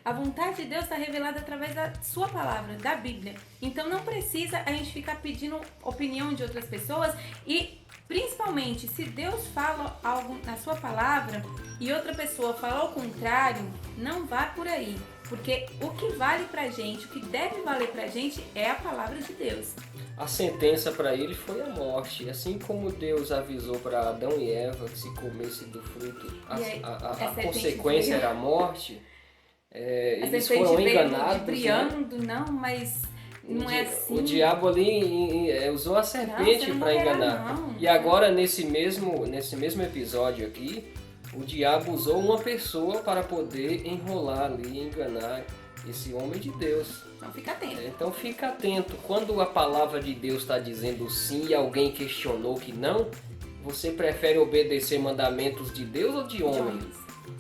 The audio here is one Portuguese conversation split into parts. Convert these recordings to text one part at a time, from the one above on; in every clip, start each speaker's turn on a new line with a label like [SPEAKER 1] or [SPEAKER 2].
[SPEAKER 1] A vontade de Deus está revelada através da sua palavra, da Bíblia. Então não precisa a gente ficar pedindo opinião de outras pessoas e principalmente se Deus fala algo na sua palavra e outra pessoa fala ao contrário, não vá por aí. Porque o que vale pra gente, o que deve valer pra gente é a palavra de Deus.
[SPEAKER 2] A sentença para ele foi a morte. Assim como Deus avisou para Adão e Eva que se comesse do fruto, a consequência era a morte, eles foram enganados.
[SPEAKER 1] Ludibriando, né? Não, mas não é assim.
[SPEAKER 2] O diabo ali usou a serpente para enganar.
[SPEAKER 1] Não.
[SPEAKER 2] E agora, nesse mesmo episódio aqui, o diabo usou uma pessoa para poder enrolar ali, enganar esse homem de Deus.
[SPEAKER 1] Então fica atento.
[SPEAKER 2] Então fica atento. Quando a palavra de Deus está dizendo sim e alguém questionou que não, você prefere obedecer mandamentos de Deus ou de homem?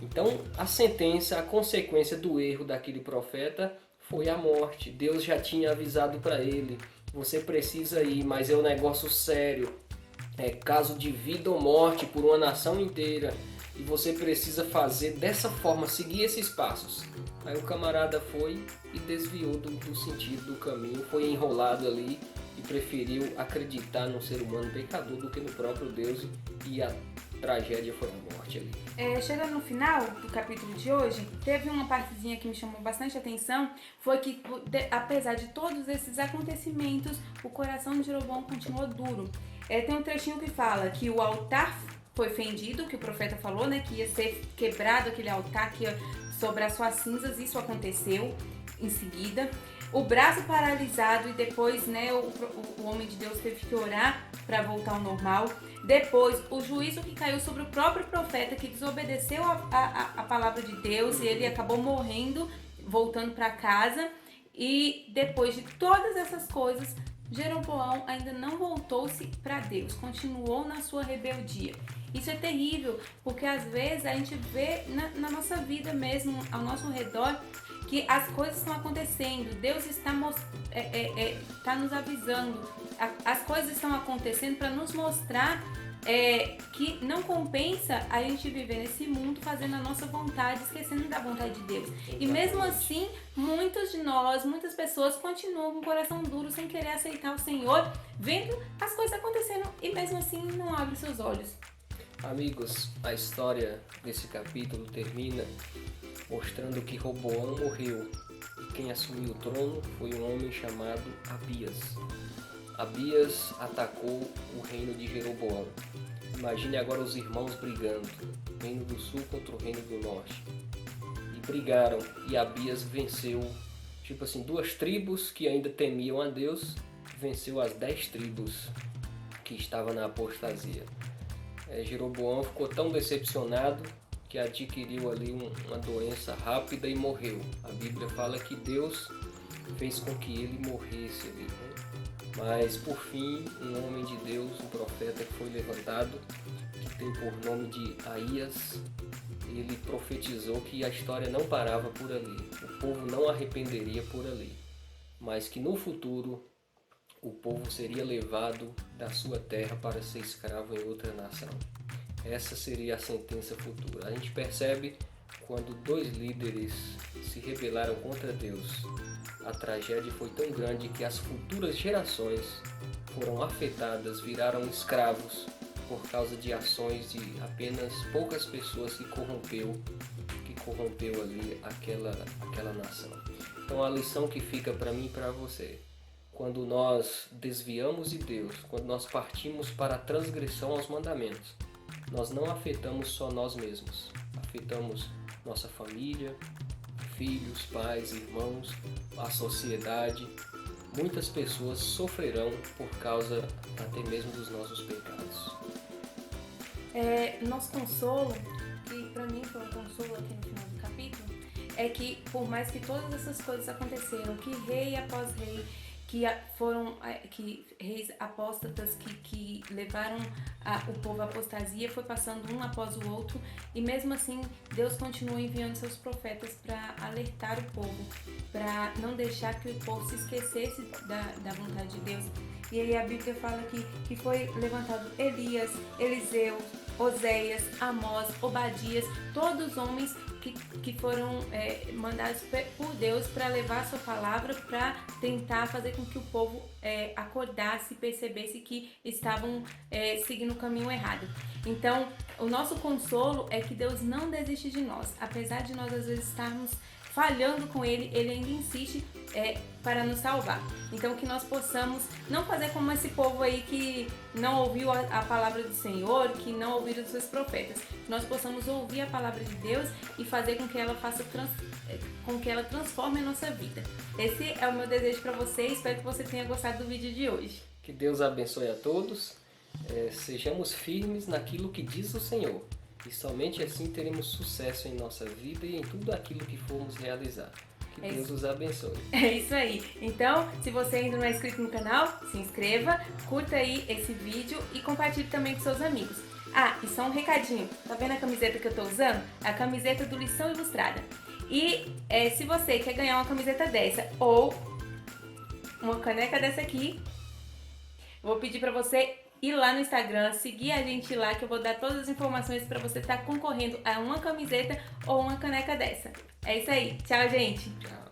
[SPEAKER 2] Então a sentença, a consequência do erro daquele profeta foi a morte. Deus já tinha avisado para ele, você precisa ir, mas é um negócio sério. É caso de vida ou morte por uma nação inteira. E você precisa fazer dessa forma, seguir esses passos. Aí o camarada foi e desviou do sentido do caminho, foi enrolado ali e preferiu acreditar no ser humano pecador do que no próprio Deus, e a tragédia foi a morte ali.
[SPEAKER 1] Chegando no final do capítulo de hoje, teve uma partezinha que me chamou bastante atenção, foi que apesar de todos esses acontecimentos, o coração de Jeroboão continuou duro. Tem um trechinho que fala que o altar foi fendido, que o profeta falou, né, que ia ser quebrado aquele altar, que ia sobrar suas cinzas. Isso aconteceu em seguida. O braço paralisado e depois, né, o homem de Deus teve que orar para voltar ao normal. Depois, o juízo que caiu sobre o próprio profeta, que desobedeceu a palavra de Deus, e ele acabou morrendo, voltando para casa. E depois de todas essas coisas, Jeroboão ainda não voltou-se para Deus, continuou na sua rebeldia. Isso é terrível, porque às vezes a gente vê na nossa vida mesmo, ao nosso redor, que as coisas estão acontecendo, Deus está nos avisando, as coisas estão acontecendo para nos mostrar que não compensa a gente viver nesse mundo fazendo a nossa vontade, esquecendo da vontade de Deus. E mesmo assim, muitas pessoas continuam com o coração duro, sem querer aceitar o Senhor, vendo as coisas acontecendo e mesmo assim não abrem seus olhos.
[SPEAKER 2] Amigos, a história desse capítulo termina mostrando que Roboão morreu e quem assumiu o trono foi um homem chamado Abias. Abias atacou o reino de Jeroboão. Imagine agora os irmãos brigando, o reino do sul contra o reino do norte. E brigaram, e Abias venceu, tipo assim, 2 tribos que ainda temiam a Deus, venceu as 10 tribos que estavam na apostasia. Jeroboão ficou tão decepcionado que adquiriu ali uma doença rápida e morreu. A Bíblia fala que Deus fez com que ele morresse ali, né? Mas por fim, um homem de Deus, um profeta que foi levantado, que tem por nome de Aías, ele profetizou que a história não parava por ali, o povo não arrependeria por ali, mas que no futuro o povo seria levado da sua terra para ser escravo em outra nação. Essa seria a sentença futura. A gente percebe quando 2 líderes se rebelaram contra Deus, a tragédia foi tão grande que as futuras gerações foram afetadas, viraram escravos por causa de ações de apenas poucas pessoas que corrompeu ali aquela nação. Então a lição que fica para mim e para você: quando nós desviamos de Deus, quando nós partimos para a transgressão aos mandamentos, nós não afetamos só nós mesmos, afetamos nossa família, filhos, pais, irmãos, a sociedade. Muitas pessoas sofrerão por causa até mesmo dos nossos pecados.
[SPEAKER 1] Nosso consolo, que para mim foi um consolo aqui no final do capítulo, é que por mais que todas essas coisas aconteceram, que rei após rei, que reis apóstatas que levaram o povo à apostasia, foi passando um após o outro, e mesmo assim Deus continua enviando seus profetas para alertar o povo, para não deixar que o povo se esquecesse da vontade de Deus. E aí a Bíblia fala que foi levantado Elias, Eliseu, Oséias, Amós, Obadias, todos homens que foram mandados por Deus para levar a sua palavra, para tentar fazer com que o povo acordasse e percebesse que estavam seguindo o caminho errado. Então, o nosso consolo é que Deus não desiste de nós. Apesar de nós às vezes estarmos falhando com Ele, Ele ainda insiste para nos salvar. Então que nós possamos não fazer como esse povo aí que não ouviu a palavra do Senhor, que não ouviram os seus profetas. Que nós possamos ouvir a palavra de Deus e fazer com que ela transforme a nossa vida. Esse é o meu desejo para você. Espero que você tenha gostado do vídeo de hoje.
[SPEAKER 2] Que Deus abençoe a todos. Sejamos firmes naquilo que diz o Senhor. E somente assim teremos sucesso em nossa vida e em tudo aquilo que formos realizar. Que Deus os abençoe.
[SPEAKER 1] É isso aí. Então, se você ainda não é inscrito no canal, se inscreva, curta aí esse vídeo e compartilhe também com seus amigos. Ah, e só um recadinho. Tá vendo a camiseta que eu tô usando? A camiseta do Lição Ilustrada. E se você quer ganhar uma camiseta dessa ou uma caneca dessa aqui, vou pedir pra você ir lá no Instagram, seguir a gente lá, que eu vou dar todas as informações para você estar concorrendo a uma camiseta ou uma caneca dessa. É isso aí. Tchau, gente!
[SPEAKER 2] Tchau.